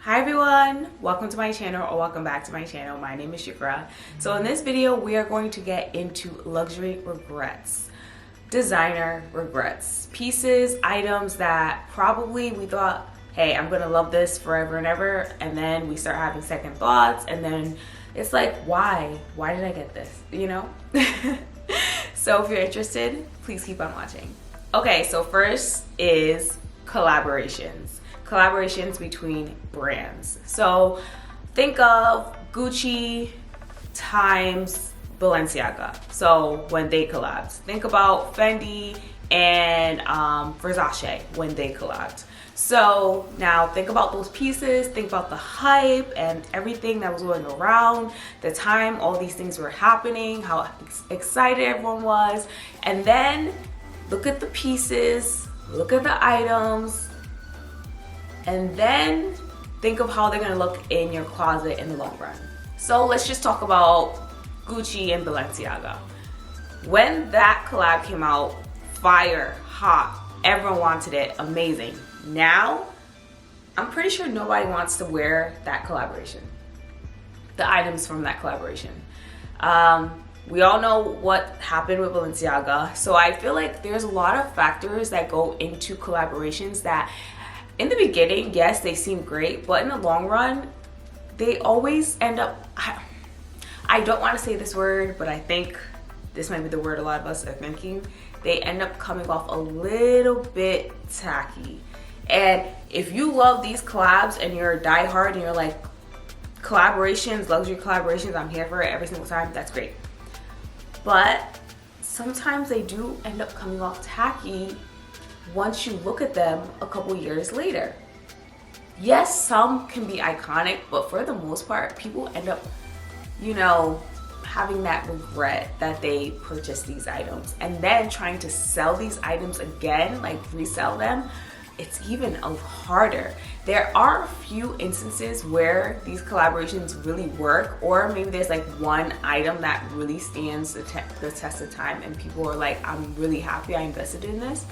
Hi everyone, welcome to my channel or welcome back to my channel. My name is Shikra. So in this video we are going to get into luxury regrets, designer regrets, pieces, items that probably we thought, hey, I'm gonna love this forever and ever, and then we start having second thoughts, and then it's like, why did I get this, you know? So if you're interested, please keep on watching. Okay, so first is collaborations between brands. So think of Gucci times Balenciaga. So when they collabed, think about Fendi and Versace when they collabed. So now think about those pieces, think about the hype and everything that was going around, the time all these things were happening, how excited everyone was, and then look at the pieces, look at the items, and then think of how they're gonna look in your closet in the long run. So let's just talk about Gucci and Balenciaga. When that collab came out, fire, hot, everyone wanted it, amazing. Now, I'm pretty sure nobody wants to wear that collaboration, the items from that collaboration. We all know what happened with Balenciaga, so I feel like there's a lot of factors that go into collaborations that in the beginning, yes, they seem great, but in the long run, they always end up, I don't want to say this word, but I think this might be the word a lot of us are thinking, they end up coming off a little bit tacky. And if you love these collabs and you're a diehard and you're like, collaborations, luxury collaborations, I'm here for it every single time, that's great. But sometimes they do end up coming off tacky once you look at them a couple years later. Yes, some can be iconic, but for the most part, people end up, you know, having that regret that they purchased these items and then trying to sell these items again, like resell them. It's even harder. There are a few instances where these collaborations really work, or maybe there's like one item that really stands the test of time and people are like, I'm really happy I invested in this.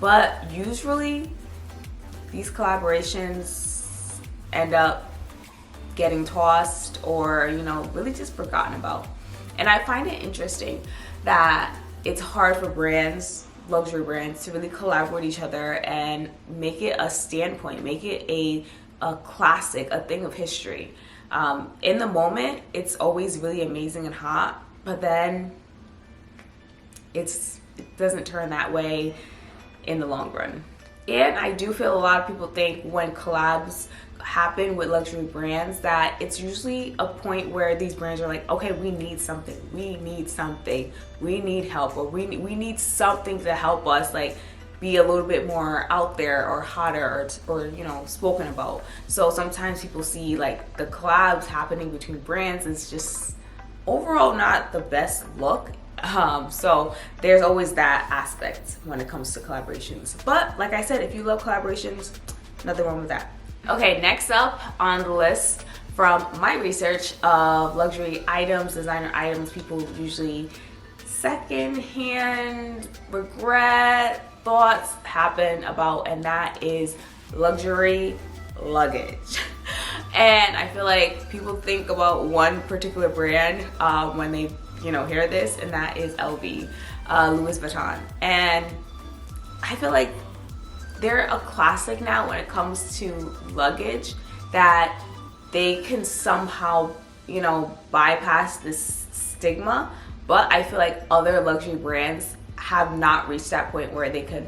But usually these collaborations end up getting tossed or, you know, really just forgotten about. And I find it interesting that it's hard for brands, luxury brands, to really collaborate with each other and make it a standpoint, make it a classic, a thing of history. In the moment, it's always really amazing and hot, but then it doesn't turn that way in the long run. And I do feel a lot of people think when collabs happen with luxury brands that it's usually a point where these brands are like, okay, we need something, we need help, or we need something to help us like be a little bit more out there or hotter or you know, spoken about. So sometimes people see like the collabs happening between brands, it's just overall not the best look. So there's always that aspect when it comes to collaborations. But like I said, if you love collaborations, nothing wrong with that. Okay, next up on the list from my research of luxury items, designer items, people usually secondhand regret thoughts happen about, and that is luxury luggage. And I feel like people think about one particular brand when they hear this, and that is LV, Louis Vuitton. And I feel like they're a classic now when it comes to luggage, that they can somehow, bypass this stigma. But I feel like other luxury brands have not reached that point where they could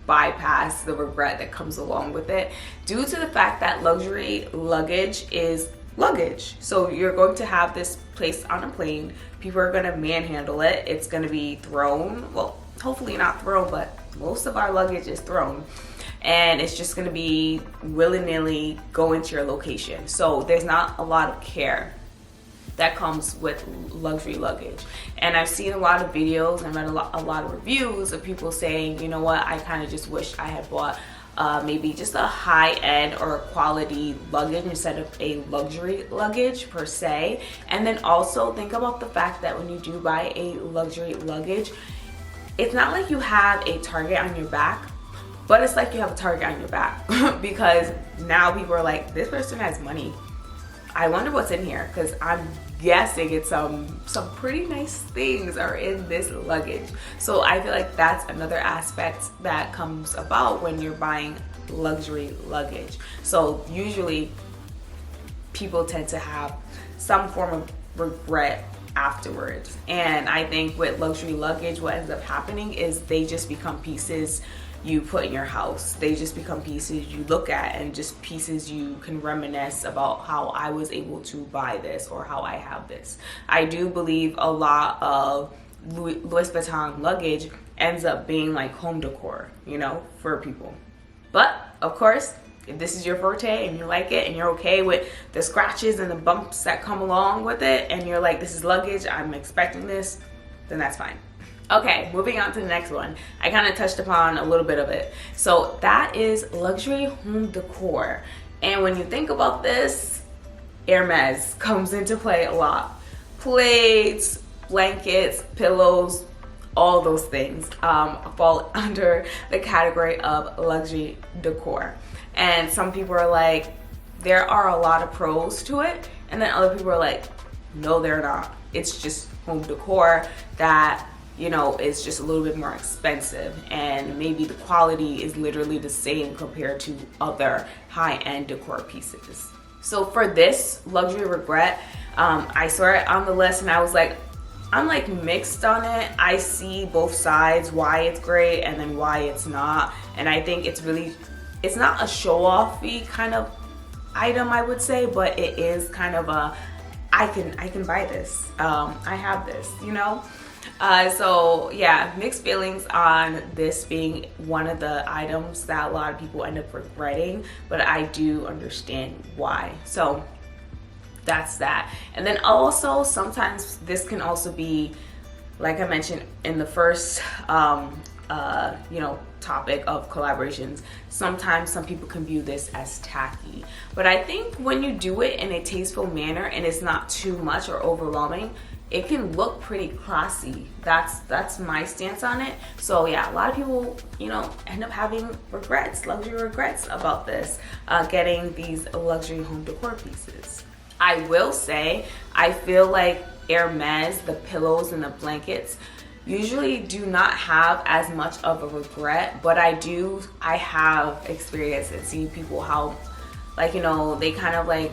bypass the regret that comes along with it, due to the fact that luxury luggage is luggage. So you're going to have this placed on a plane, people are going to manhandle it, it's going to be thrown, well, hopefully not thrown, but most of our luggage is thrown, and it's just going to be willy-nilly going to your location. So there's not a lot of care that comes with luxury luggage. And I've seen a lot of videos and read a lot of reviews of people saying, you know what, I kind of just wish I had bought maybe just a high-end or a quality luggage instead of a luxury luggage per se. And then also think about the fact that when you do buy a luxury luggage, it's not like you have a target on your back, but it's like you have a target on your back because now people are like, this person has money. I wonder what's in here, because I'm guessing it's some pretty nice things are in this luggage. So I feel like that's another aspect that comes about when you're buying luxury luggage. So usually people tend to have some form of regret afterwards, and I think with luxury luggage what ends up happening is they just become pieces you put in your house. They just become pieces you look at, and just pieces you can reminisce about how I was able to buy this or how I have this. I do believe a lot of Louis Vuitton luggage ends up being like home decor, you know, for people. But of course, if this is your forte and you like it and you're okay with the scratches and the bumps that come along with it, and you're like, this is luggage, I'm expecting this, then that's fine. Okay, moving on to the next one. I kind of touched upon a little bit of it. So that is luxury home decor. And when you think about this, Hermes comes into play a lot. Plates, blankets, pillows, all those things fall under the category of luxury decor. And some people are like, there are a lot of pros to it. And then other people are like, no, they're not. It's just home decor that, you know, is just a little bit more expensive, and maybe the quality is literally the same compared to other high-end decor pieces. So for this luxury regret, I saw it on the list and I was like, I'm like mixed on it. I see both sides, why it's great and then why it's not. And I think it's not a show-offy kind of item, I would say, but it is kind of a, I can buy this. I have this, you know? So yeah, mixed feelings on this being one of the items that a lot of people end up regretting, but I do understand why. So that's that. And then also sometimes this can also be, like I mentioned in the first you know, topic of collaborations, sometimes some people can view this as tacky, but I think when you do it in a tasteful manner and it's not too much or overwhelming, it can look pretty classy. That's my stance on it. So yeah, a lot of people, you know, end up having regrets, luxury regrets about this, getting these luxury home decor pieces. I will say, I feel like Hermes, the pillows and the blankets, usually do not have as much of a regret, but I have experienced and seen people how, like, you know, they kind of like,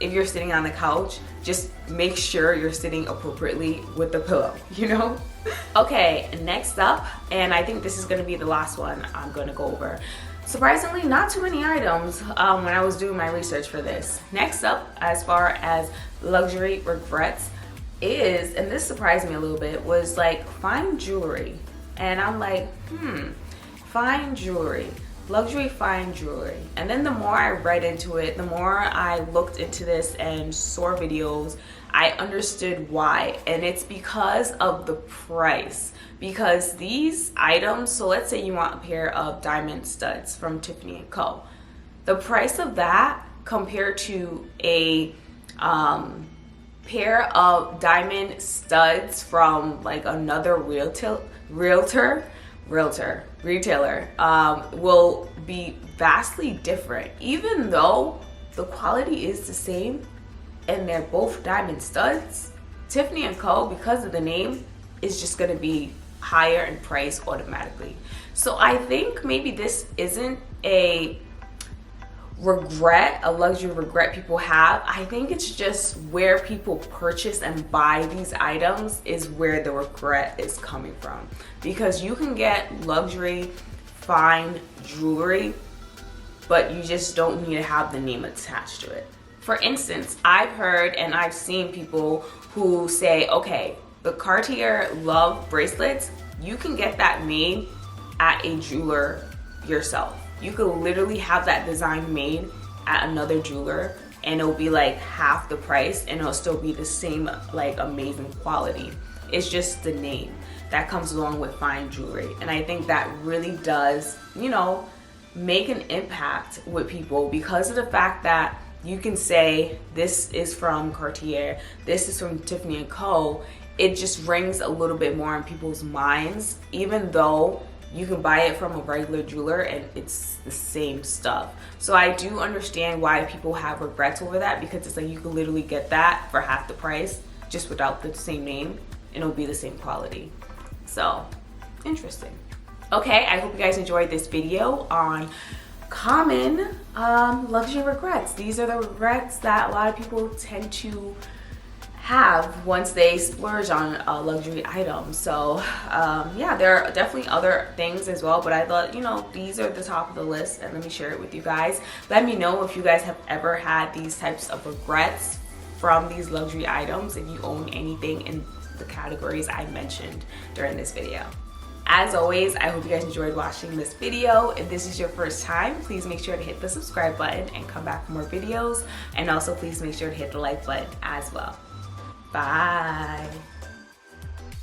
if you're sitting on the couch, just make sure you're sitting appropriately with the pillow, you know? Okay, next up, and I think this is gonna be the last one I'm gonna go over. Surprisingly, not too many items when I was doing my research for this. Next up, as far as luxury regrets is, and this surprised me a little bit, was like fine jewelry. And I'm like, fine jewelry. Luxury fine jewelry. And then the more I read into it, the more I looked into this and saw videos, I understood why. And it's because of the price. Because these items, so let's say you want a pair of diamond studs from Tiffany & Co. The price of that compared to a pair of diamond studs from like another retailer will be vastly different, even though the quality is the same and they're both diamond studs. Tiffany & Co., because of the name, is just going to be higher in price automatically. So I think maybe this isn't a regret, a luxury regret people have. I think it's just where people purchase and buy these items is where the regret is coming from. Because you can get luxury fine jewelry, but you just don't need to have the name attached to it. For instance, I've heard and I've seen people who say, okay, the Cartier Love bracelets, you can get that made at a jeweler yourself. You could literally have that design made at another jeweler and it'll be like half the price and it'll still be the same like amazing quality. It's just the name that comes along with fine jewelry. And I think that really does, you know, make an impact with people because of the fact that you can say this is from Cartier, this is from Tiffany & Co. It just rings a little bit more in people's minds, even though you can buy it from a regular jeweler and it's the same stuff. So I do understand why people have regrets over that, because it's like you can literally get that for half the price just without the same name and it'll be the same quality. So interesting. Okay, I hope you guys enjoyed this video on common luxury regrets. These are the regrets that a lot of people tend to have once they splurge on a luxury item. So yeah, there are definitely other things as well, but I thought, you know, these are the top of the list and let me share it with you guys. Let me know if you guys have ever had these types of regrets from these luxury items, if you own anything in the categories I mentioned during this video. As always, I hope you guys enjoyed watching this video. If this is your first time, please make sure to hit the subscribe button and come back for more videos. And also please make sure to hit the like button as well. Bye.